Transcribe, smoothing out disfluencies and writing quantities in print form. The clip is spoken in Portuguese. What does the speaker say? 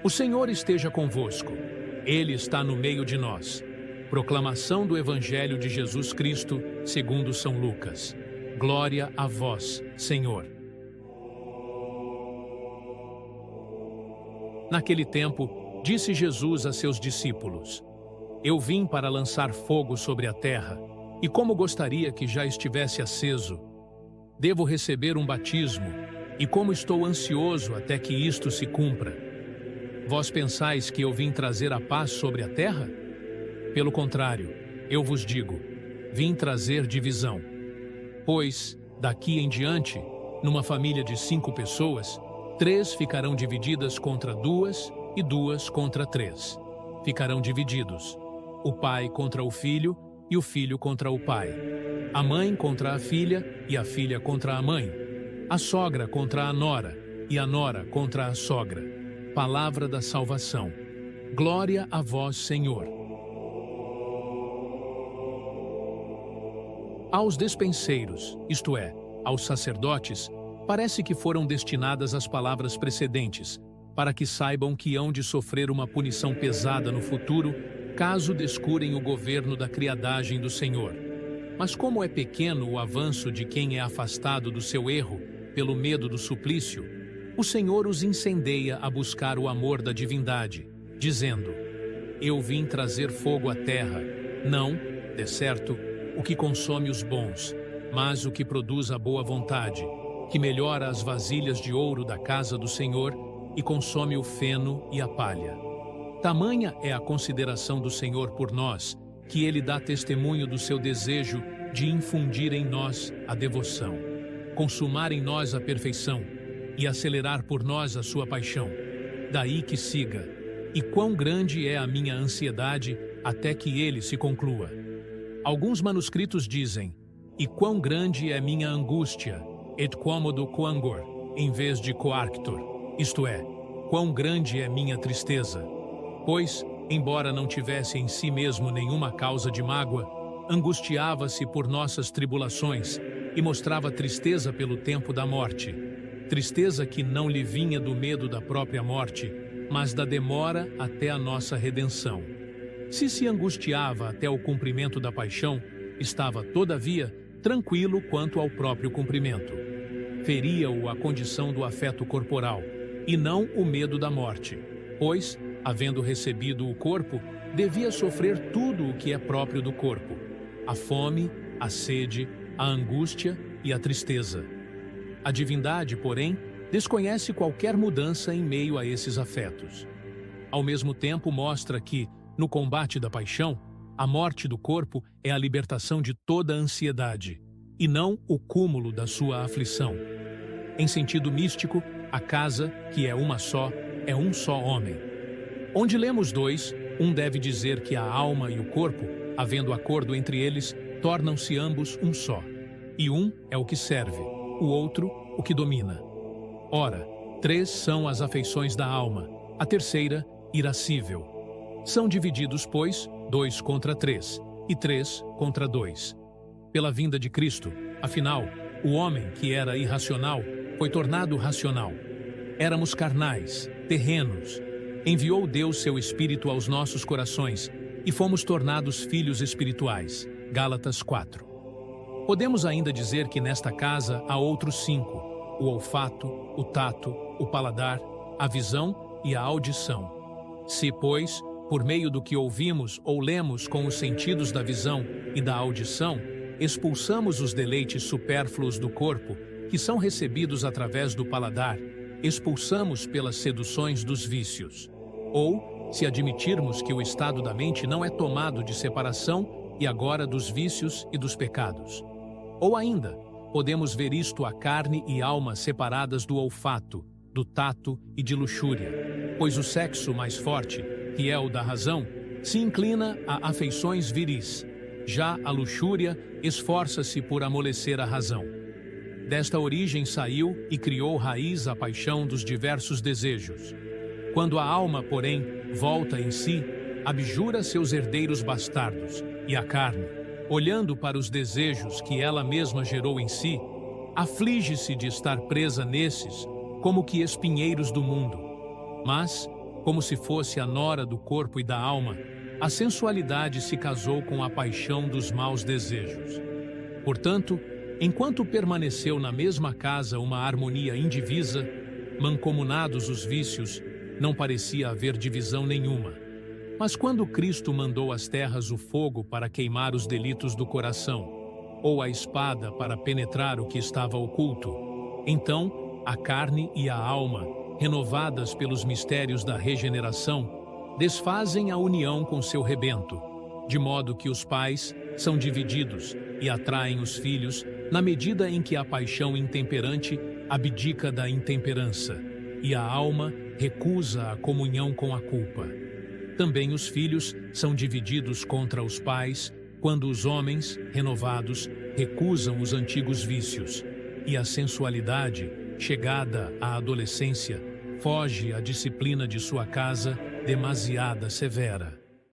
O Senhor esteja convosco. Ele está no meio de nós. Proclamação do Evangelho de Jesus Cristo, segundo São Lucas. Glória a vós, Senhor. Naquele tempo, disse Jesus a seus discípulos: Eu vim para lançar fogo sobre a terra, e como gostaria que já estivesse aceso. Devo receber um batismo, e como estou ansioso até que isto se cumpra. Vós pensais que eu vim trazer a paz sobre a terra? Pelo contrário, eu vos digo, vim trazer divisão. Pois, daqui em diante, numa família de 5 pessoas, 3 ficarão divididas contra 2 e 2 contra 3. Ficarão divididos, o pai contra o filho e o filho contra o pai, a mãe contra a filha e a filha contra a mãe, a sogra contra a nora e a nora contra a sogra. Palavra da salvação. Glória a vós, Senhor. Aos despenseiros, isto é, aos sacerdotes, parece que foram destinadas as palavras precedentes, para que saibam que hão de sofrer uma punição pesada no futuro, caso descurem o governo da criadagem do Senhor. Mas como é pequeno o avanço de quem é afastado do seu erro, pelo medo do suplício, o Senhor os incendeia a buscar o amor da divindade, dizendo: Eu vim trazer fogo à terra, não, de certo, o que consome os bons, mas o que produz a boa vontade, que melhora as vasilhas de ouro da casa do Senhor e consome o feno e a palha. Tamanha é a consideração do Senhor por nós, que ele dá testemunho do seu desejo de infundir em nós a devoção, consumar em nós a perfeição e acelerar por nós a sua paixão. Daí que siga, e quão grande é a minha ansiedade até que ele se conclua. Alguns manuscritos dizem, e quão grande é minha angústia, et quomodo quangor, em vez de coarctor, isto é, quão grande é minha tristeza. Pois, embora não tivesse em si mesmo nenhuma causa de mágoa, angustiava-se por nossas tribulações e mostrava tristeza pelo tempo da morte. Tristeza que não lhe vinha do medo da própria morte, mas da demora até a nossa redenção. Se angustiava até o cumprimento da paixão, estava, todavia, tranquilo quanto ao próprio cumprimento. Feria-o a condição do afeto corporal, e não o medo da morte, pois, havendo recebido o corpo, devia sofrer tudo o que é próprio do corpo: a fome, a sede, a angústia e a tristeza. A divindade, porém, desconhece qualquer mudança em meio a esses afetos. Ao mesmo tempo, mostra que, no combate da paixão, a morte do corpo é a libertação de toda a ansiedade, e não o cúmulo da sua aflição. Em sentido místico, a casa, que é uma só, é um só homem. Onde lemos 2, um deve dizer que a alma e o corpo, havendo acordo entre eles, tornam-se ambos um só. E um é o que serve, o outro o que domina. Ora, 3 são as afeições da alma, a terceira, irascível. São divididos, pois, 2 contra 3, e 3 contra 2. Pela vinda de Cristo, afinal, o homem que era irracional foi tornado racional. Éramos carnais, terrenos. Enviou Deus seu Espírito aos nossos corações e fomos tornados filhos espirituais. Gálatas 4. Podemos ainda dizer que nesta casa há outros 5, o olfato, o tato, o paladar, a visão e a audição. Se, pois, por meio do que ouvimos ou lemos com os sentidos da visão e da audição, expulsamos os deleites supérfluos do corpo, que são recebidos através do paladar, expulsamos pelas seduções dos vícios. Ou, se admitirmos que o estado da mente não é tomado de separação e agora dos vícios e dos pecados. Ou ainda, podemos ver isto a carne e alma separadas do olfato, do tato e de luxúria, pois o sexo mais forte, que é o da razão, se inclina a afeições viris. Já a luxúria esforça-se por amolecer a razão. Desta origem saiu e criou raiz a paixão dos diversos desejos. Quando a alma, porém, volta em si, abjura seus herdeiros bastardos, e a carne, olhando para os desejos que ela mesma gerou em si, aflige-se de estar presa nesses, como que espinheiros do mundo. Mas, Como se fosse a nora do corpo e da alma, a sensualidade se casou com a paixão dos maus desejos. Portanto, enquanto permaneceu na mesma casa uma harmonia indivisa, mancomunados os vícios, não parecia haver divisão nenhuma. Mas quando Cristo mandou às terras o fogo para queimar os delitos do coração, ou a espada para penetrar o que estava oculto, então a carne e a alma, renovadas pelos mistérios da regeneração, desfazem a união com seu rebento, de modo que os pais são divididos e atraem os filhos na medida em que a paixão intemperante abdica da intemperança e a alma recusa a comunhão com a culpa. Também os filhos são divididos contra os pais quando os homens, renovados, recusam os antigos vícios e a sensualidade, chegada à adolescência, foge à disciplina de sua casa demasiada severa.